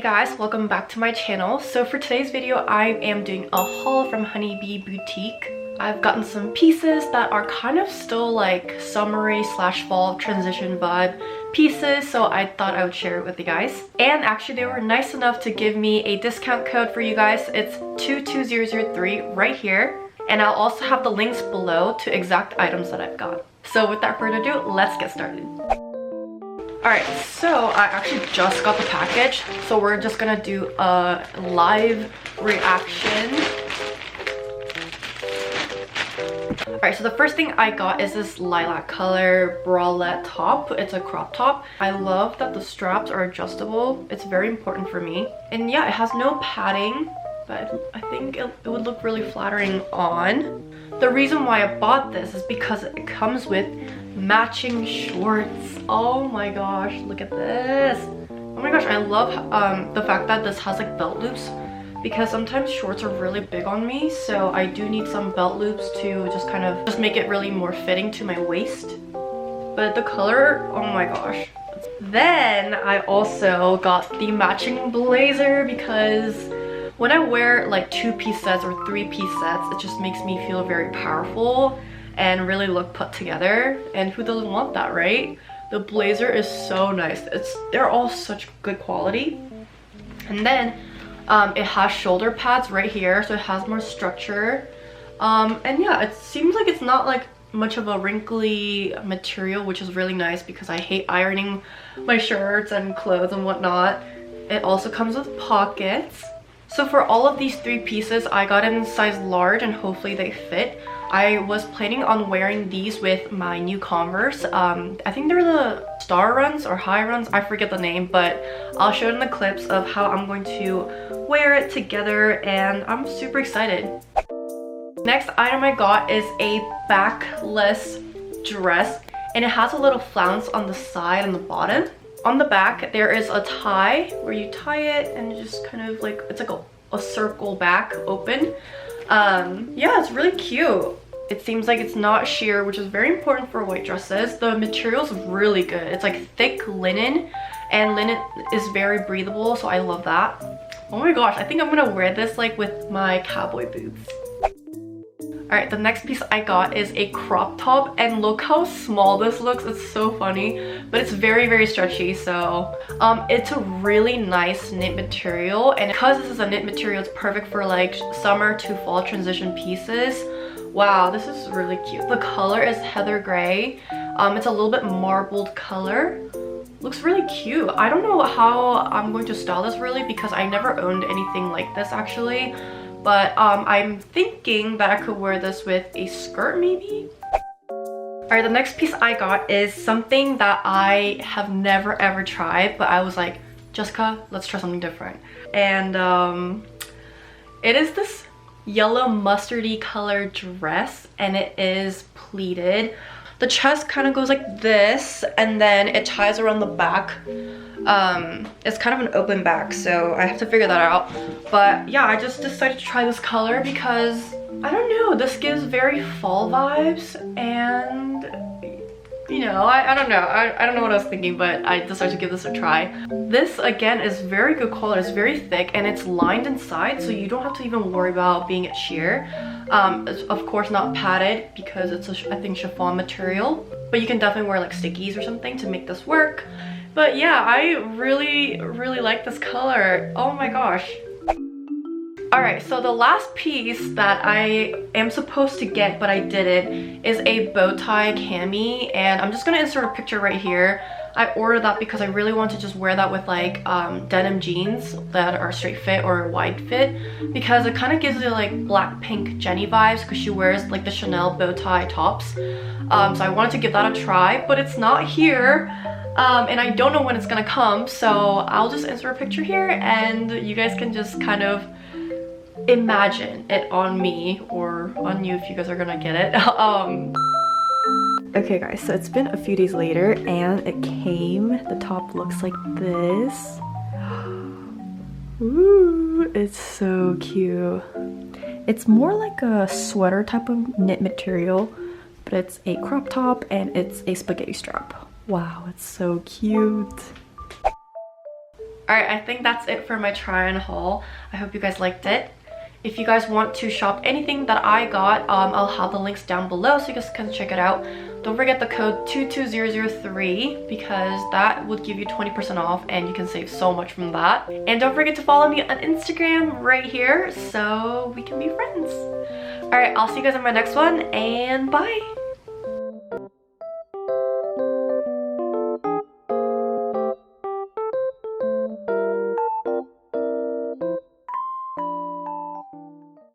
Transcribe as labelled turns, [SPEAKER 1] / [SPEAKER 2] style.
[SPEAKER 1] guys, welcome back to my channel. So for today's video, I am doing a haul from Hunnie Boutique. I've gotten some pieces that are kind of still like summery slash fall transition vibe pieces, so I thought I would share it with you guys. And actually they were nice enough to give me a discount code for you guys. It's 22003 right here, and I'll also have the links below to exact items that I've got. So without further ado, let's get started. Alright, so I actually just got the package, so we're just gonna do a live reaction. Alright, so the first thing I got is this lilac color bralette top. It's a crop top. I love that the straps are adjustable. It's very important for me. And yeah, it has no padding, but I think it would look really flattering on. The reason why I bought this is because it comes with matching shorts. Oh my gosh, look at this. Oh my gosh, I love the fact that this has like belt loops, because sometimes shorts are really big on me, so I do need some belt loops to just make it really more fitting to my waist. But the color, oh my gosh. Then I also got the matching blazer, because when I wear like 2-piece sets or 3-piece sets, it just makes me feel very powerful and really look put together, and who doesn't want that, right? The blazer is so nice. They're all such good quality. And then it has shoulder pads right here, so it has more structure. And yeah, it seems like it's not like much of a wrinkly material, which is really nice because I hate ironing my shirts and clothes and whatnot. It also comes with pockets. So for all of these 3 pieces, I got in size large and hopefully they fit. I was planning on wearing these with my new Converse. I think they're the Star Runs or High Runs, I forget the name, but I'll show in the clips of how I'm going to wear it together, and I'm super excited. Next item I got is a backless dress, and it has a little flounce on the side and the bottom. On the back, there is a tie where you tie it and just kind of like, it's like a circle back open. Yeah, it's really cute. It seems like it's not sheer, which is very important for white dresses. The material is really good. It's like thick linen, and linen is very breathable, so I love that. Oh my gosh, I think I'm gonna wear this like with my cowboy boots. Alright, the next piece I got is a crop top, and look how small this looks. It's so funny, but it's very, very stretchy. So it's a really nice knit material, and because this is a knit material, it's perfect for like summer to fall transition pieces. Wow, this is really cute. The color is heather gray. It's a little bit marbled color. Looks really cute. I don't know how I'm going to style this really, because I never owned anything like this actually. But I'm thinking that I could wear this with a skirt maybe. Alright, the next piece I got is something that I have never ever tried, but I was like, Jessica, let's try something different. And it is this yellow mustardy color dress, and it is pleated. The chest kind of goes like this, and then it ties around the back. It's kind of an open back, so I have to figure that out. But yeah, I just decided to try this color because I don't know, this gives very fall vibes, and you know, I don't know, I don't know what I was thinking, but I decided to give this a try. This again is very good quality. It's very thick and it's lined inside, so you don't have to even worry about being at sheer. It's of course not padded because it's I think chiffon material, but you can definitely wear like stickies or something to make this work. But yeah, I really like this color. Oh my gosh. Alright, so the last piece that I am supposed to get but I didn't is a bow tie cami, and I'm just gonna insert a picture right here. I ordered that because I really want to just wear that with like denim jeans that are straight fit or wide fit, because it kind of gives you like Blackpink Jennie vibes, because she wears like the Chanel bow tie tops. So I wanted to give that a try, but it's not here. And I don't know when it's gonna come, so I'll just insert a picture here and you guys can just kind of imagine it on me or on you if you guys are gonna get it. Okay guys, so it's been a few days later and it came. The top looks like this. Ooh, it's so cute. It's more like a sweater type of knit material, but it's a crop top and it's a spaghetti strap. Wow, it's so cute. Alright, I think that's it for my try on haul. I hope you guys liked it. If you guys want to shop anything that I got, I'll have the links down below so you guys can check it out. Don't forget the code 22003 because that would give you 20% off and you can save so much from that. And don't forget to follow me on Instagram right here so we can be friends. Alright, I'll see you guys in my next one and bye!